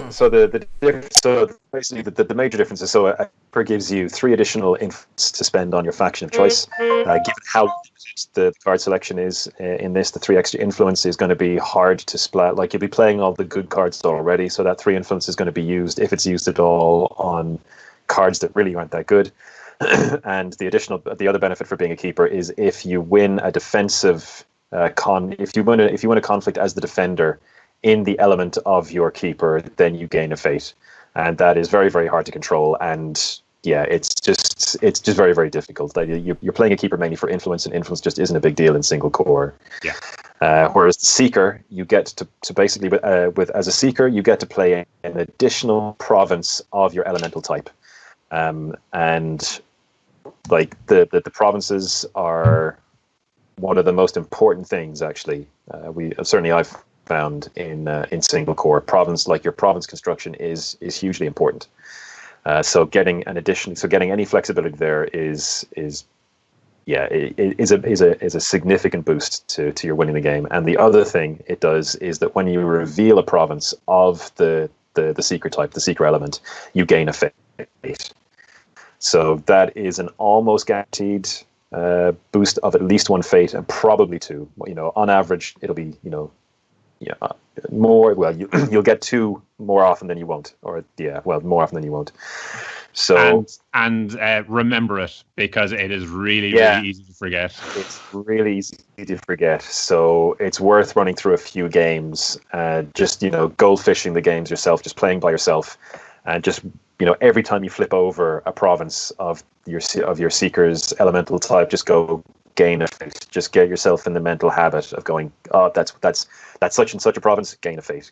basically the major difference is, so a Keeper gives you 3 additional influence to spend on your faction of choice. Given how the card selection is in this, the 3 extra influence is going to be hard to splat. Like, you'll be playing all the good cards already, so that 3 influence is going to be used, if it's used at all, on cards that really aren't that good. And the other benefit for being a Keeper is if you win a defensive if you win a conflict as the defender in the element of your Keeper, then you gain a fate. and that is very, very hard to control. And yeah, it's just very, very difficult. Like, you're playing a keeper mainly for influence, and influence just isn't a big deal in single core. Yeah. Whereas the seeker, you get to basically with as a seeker, you get to play an additional province of your elemental type, and like the provinces are one of the most important things. Actually, I've found in single core, your province construction is hugely important. So getting any flexibility there is a significant boost to your winning the game. And the other thing it does is that when you reveal a province of the seeker type, the seeker element, you gain a fate. So that is an almost guaranteed boost of at least one fate, and probably two. On average, it'll be more. Well, you'll get two more often than you won't, more often than you won't. So and remember it, because it is really, really easy to forget. It's really easy to forget. So it's worth running through a few games, just goldfishing the games yourself, just playing by yourself, and just every time you flip over a province of your seeker's elemental type, just go gain a fate. Just get yourself in the mental habit of going, oh, that's such and such a province, gain a fate.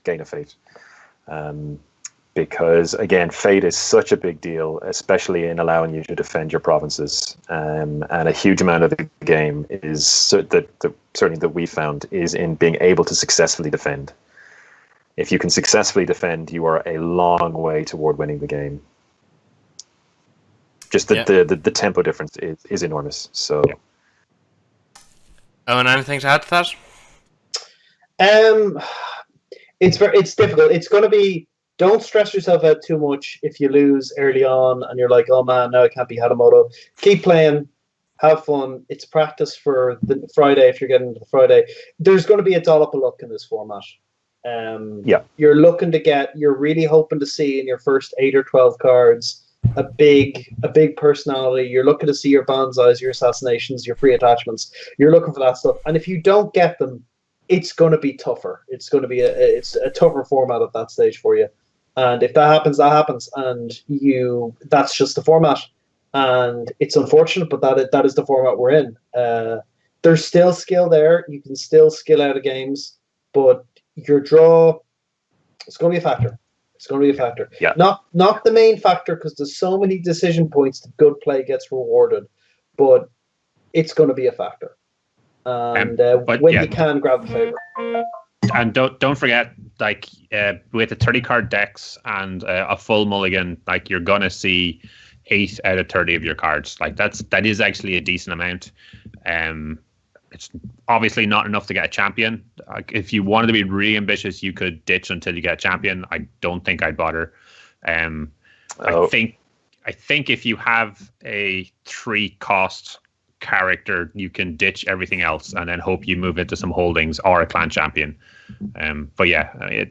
Because again, fate is such a big deal, especially in allowing you to defend your provinces. And a huge amount of the game is certainly that we found is in being able to successfully defend. If you can successfully defend, you are a long way toward winning the game. Just the tempo difference is enormous. So, Owen, anything to add to that? It's difficult. It's going to be. Don't stress yourself out too much if you lose early on and you're like, oh man, now I can't be Hadamoto. Keep playing, have fun. It's practice for the Friday if you're getting to the Friday. There's going to be a dollop of luck in this format. You're really hoping to see in your first 8 or 12 cards a big personality. You're looking to see your bonsais, your assassinations, your free attachments. You're looking for that stuff. And if you don't get them, it's going to be tougher. It's going to be a tougher format at that stage for you. And if that happens, that happens, and that's just the format. And it's unfortunate, but that is the format we're in. There's still skill there. You can still skill out of games, but your draw, it's going to be a factor. It's going to be a factor. Yeah. Not the main factor, because there's so many decision points that good play gets rewarded, but it's going to be a factor. And you can grab the favor. And don't forget, with the 30 card decks and a full mulligan, you're gonna see 8 out of 30 of your cards. That is actually a decent amount. It's obviously not enough to get a champion. If you wanted to be really ambitious, you could ditch until you get a champion. I don't think I'd bother. I think if you have a 3 cost character, you can ditch everything else and then hope you move into some holdings or a clan champion. The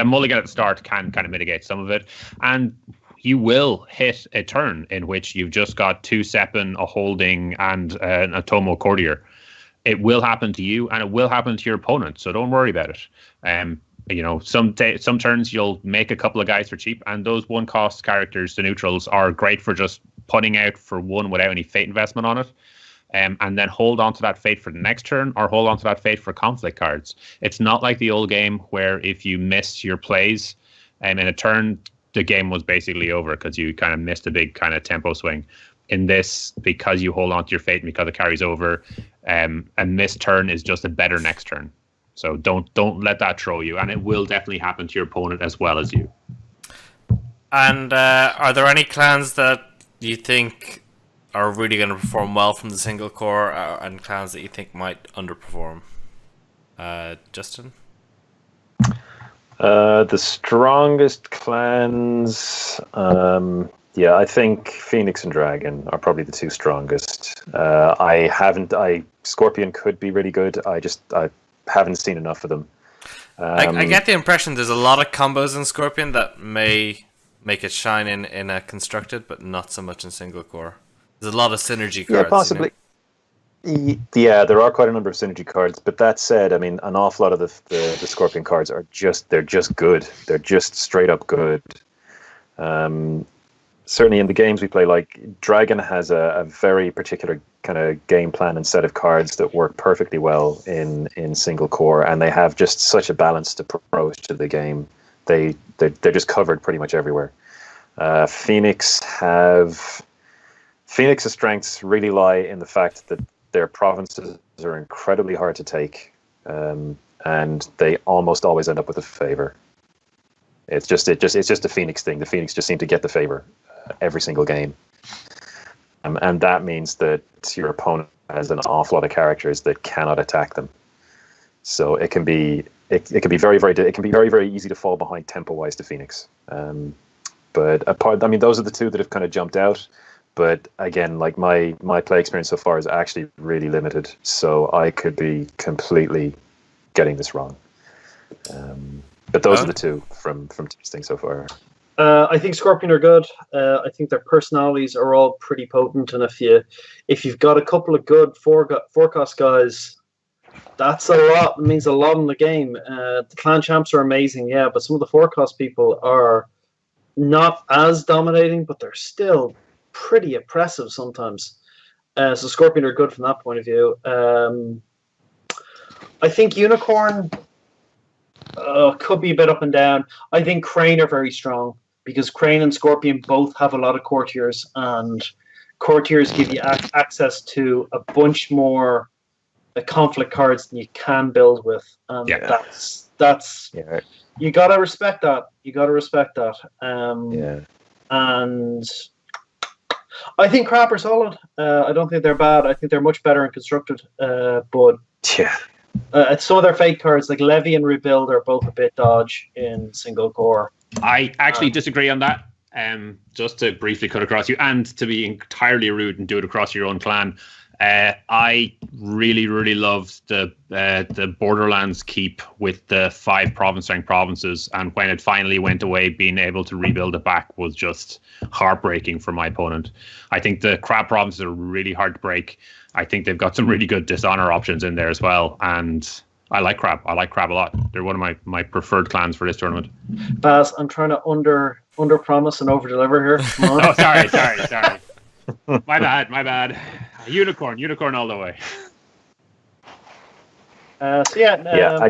mulligan at the start can kind of mitigate some of it, and you will hit a turn in which you've just got 2 Seppin, a holding, and an Atomo courtier. It will happen to you, and it will happen to your opponent, so don't worry about it. Some turns you'll make a couple of guys for cheap, and those 1 cost characters, the neutrals, are great for just putting out for 1 without any fate investment on it, and then hold on to that fate for the next turn, or hold on to that fate for conflict cards. It's not like the old game where if you missed your plays in a turn, the game was basically over because you kind of missed a big kind of tempo swing. In this, because you hold on to your fate and because it carries over, a missed turn is just a better next turn. So don't let that throw you, and it will definitely happen to your opponent as well as you. And are there any clans that you think are really going to perform well from the single core, and clans that you think might underperform? Justin? The strongest clans, I think Phoenix and Dragon are probably the 2 strongest. Scorpion could be really good. I haven't seen enough of them. I get the impression there's a lot of combos in Scorpion that may make it shine in a constructed, but not so much in single core. There's a lot of synergy cards. Yeah, possibly. Yeah, there are quite a number of synergy cards, but that said, I mean, an awful lot of the Scorpion cards are they're just good. They're just straight up good. Certainly in the games we play, like Dragon has a very particular kind of game plan and set of cards that work perfectly well in single core, and they have just such a balanced approach to the game. They're just covered pretty much everywhere. Phoenix's strengths really lie in the fact that their provinces are incredibly hard to take, and they almost always end up with a favor. It's just a Phoenix thing. The Phoenix just seem to get the favor every single game, and that means that your opponent has an awful lot of characters that cannot attack them. So it can be very easy to fall behind tempo wise to Phoenix. But those are the two that have kind of jumped out. But again, like my play experience so far is actually really limited, so I could be completely getting this wrong. But those are the two from testing so far. I think Scorpion are good. I think their personalities are all pretty potent, and if you've got a couple of good forecast guys, that's a lot. It means a lot in the game. The clan champs are amazing, yeah, but some of the forecast people are not as dominating, but they're still pretty oppressive sometimes. So Scorpion are good from that point of view. I think Unicorn could be a bit up and down. I think Crane are very strong because Crane and Scorpion both have a lot of courtiers, and courtiers give you access to a bunch more conflict cards than you can build with. And that's you gotta respect that. And I think Crap are solid. I don't think they're bad. I think they're much better and constructed. But some of their fake cards, like Levy and Rebuild, are both a bit dodge in single core. I actually disagree on that. Just to briefly cut across you, and to be entirely rude and do it across your own clan. I really, really loved the Borderlands keep with the 5 province rank provinces, and when it finally went away, being able to rebuild it back was just heartbreaking for my opponent. I think the Crab provinces are really hard to break. I think they've got some really good dishonor options in there as well, and I like Crab. I like Crab a lot. They're one of my preferred clans for this tournament. Baz, I'm trying to under promise and over deliver here. Come on. Oh, sorry. My bad. Unicorn all the way.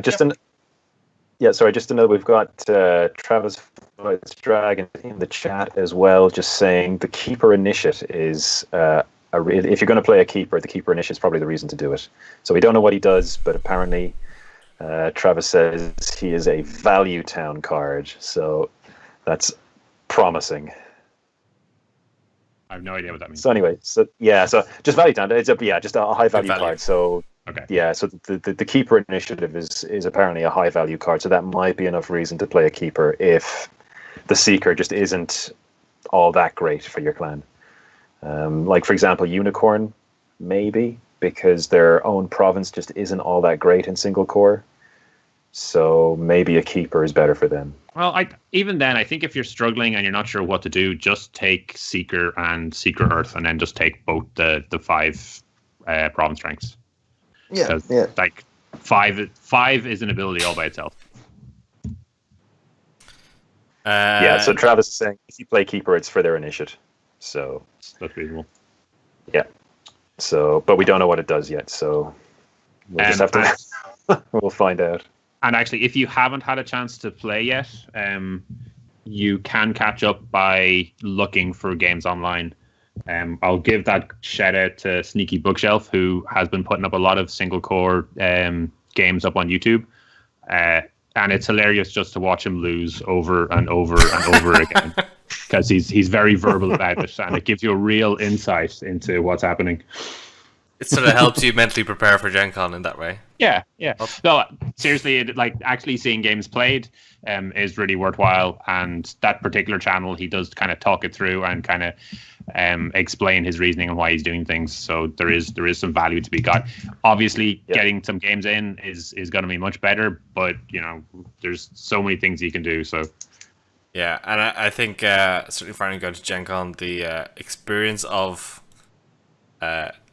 Just to know we've got Travis Dragon in the chat as well, just saying the Keeper Initiate is if you're going to play a Keeper, the Keeper Initiate is probably the reason to do it. So we don't know what he does, but apparently Travis says he is a value town card, so that's promising. I have no idea what that means. So anyway, so just value town. It's just a high value card. So okay. So the Keeper Initiative is apparently a high value card. So that might be enough reason to play a Keeper if the Seeker just isn't all that great for your clan. Like for example, Unicorn, maybe, because their own province just isn't all that great in single core. So maybe a Keeper is better for them. Well, even then, I think if you're struggling and you're not sure what to do, just take Seeker and Seeker Earth, and then just take both the 5 province ranks. Yeah. Like 5 is an ability all by itself. So Travis is saying if you play Keeper, it's for their initiate. So that's reasonable. Yeah. So, but we don't know what it does yet. So we'll just have to. We'll find out. And actually, if you haven't had a chance to play yet, you can catch up by looking for games online. I'll give that shout out to Sneaky Bookshelf, who has been putting up a lot of single core games up on YouTube. And it's hilarious just to watch him lose over and over and over again, because he's very verbal about it, and it gives you a real insight into what's happening. It sort of helps you mentally prepare for GenCon in that way. Yeah. No, seriously, actually seeing games played is really worthwhile. And that particular channel, he does kind of talk it through and kind of explain his reasoning and why he's doing things. So there is some value to be got. Obviously, getting some games in is going to be much better, but there's so many things you can do. So yeah, and I think certainly finally going to GenCon, the experience of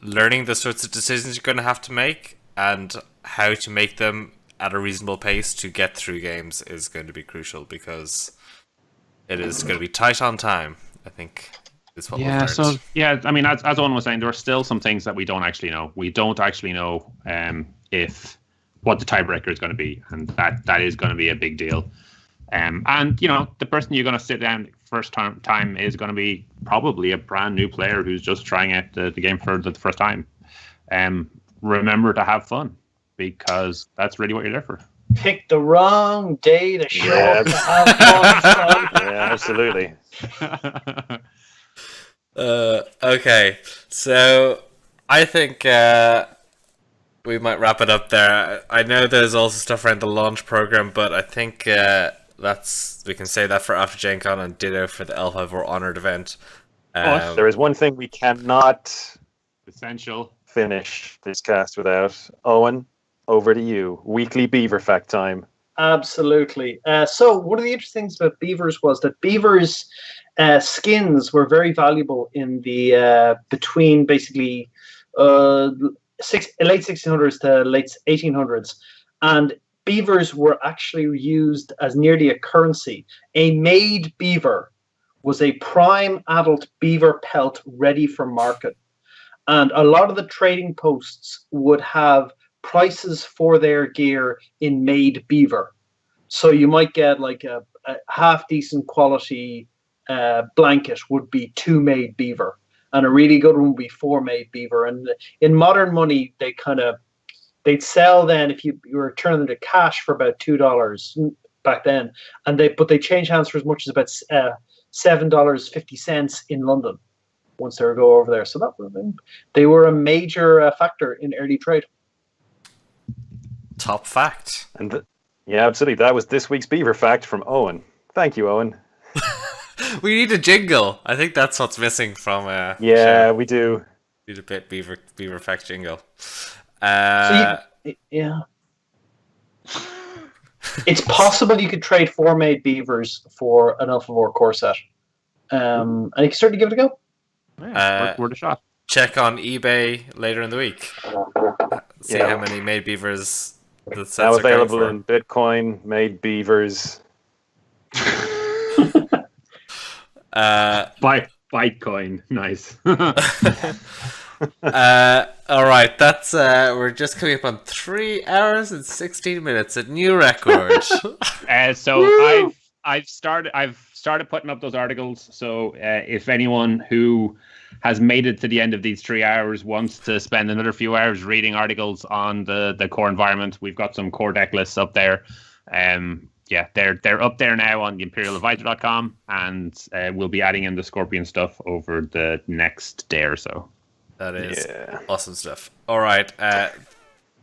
learning the sorts of decisions you're going to have to make and how to make them at a reasonable pace to get through games is going to be crucial, because it is going to be tight on time, I think, is what we've learned. So I mean, as Owen was saying, there are still some things that we don't actually know. We don't actually know if what the tiebreaker is going to be, and that is going to be a big deal. And the person you're going to sit down first time is going to be probably a brand new player who's just trying out the game for the first time. Remember to have fun, because that's really what you're there for. Pick the wrong day to show up to have fun, son. Yeah, absolutely. Okay, so I think we might wrap it up there. I know there's also stuff around the launch program, but I think we can say that for after GenCon, and ditto for the L5R Honored event. There is one thing we cannot Essential. finish this cast without. Owen, over to you. Weekly Beaver Fact time. Absolutely. So one of the interesting things about beavers was that beavers' skins were very valuable in the between basically late 1600s to late 1800s, and beavers were actually used as nearly a currency. A made beaver was a prime adult beaver pelt ready for market, and a lot of the trading posts would have prices for their gear in made beaver. So you might get like a half decent quality blanket would be 2 made beaver, and a really good one would be 4 made beaver. And in modern money, they'd sell then, if you were turning them to cash, for about $2 back then, and they change hands for as much as about $7.50 in London once they go over there. So they were a major factor in early trade. Top fact. And yeah, absolutely. That was this week's Beaver Fact from Owen. Thank you, Owen. We need a jingle. I think that's what's missing from. We do. Need a bit Beaver Fact jingle. It's possible you could trade 4 made beavers for an L5R core set, and you can certainly give it a go. Yeah, worth a shot. Check on eBay later in the week. See how many made beavers the sets Now are going available for. in Bitcoin, made beavers. Bitcoin, nice. All right, that's we're just coming up on 3 hours and 16 minutes, a new record. So I've started putting up those articles. So if anyone who has made it to the end of these 3 hours wants to spend another few hours reading articles on the core environment, we've got some core deck lists up there. They're up there now on the imperialadvisor.com, and we'll be adding in the Scorpion stuff over the next day or so. That is awesome stuff. All right.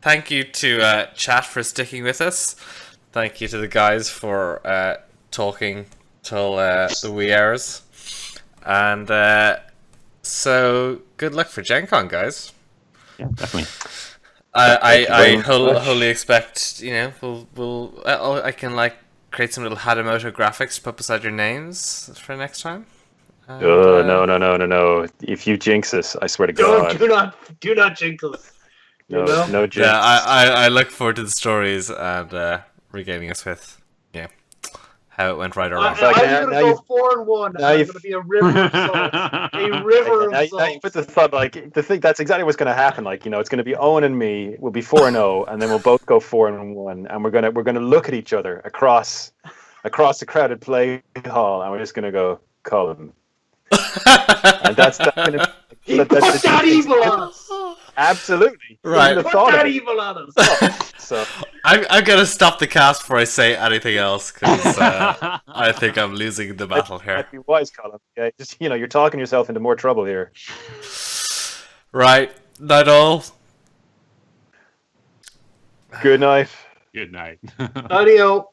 Thank you to chat for sticking with us. Thank you to the guys for talking till the wee hours. And so good luck for GenCon, guys. Yeah, definitely. I wholly expect, I can create some little Hadamoto graphics to put beside your names for next time. No. If you jinx us, I swear to God. Do not jinx us. No jinx. Yeah, I look forward to the stories and regaling us with how it went right or wrong. I'm going to go 4-1. And I'm going to be a river of salt. A river of salt. Now you put the thought, that's exactly what's going to happen. It's going to be Owen and me. We'll be 4-0, and then we'll both go 4-1, and we're gonna look at each other across the crowded play hall, and we're just gonna go, Colm. And that's going to He put that evil on us. Absolutely. Right. Put that evil on us. So I'm gonna stop the cast before I say anything else, because I think I'm losing the battle here. be wise, Colm. Okay, just you're talking yourself into more trouble here. Right. Night all. Good night. Good night. Adios.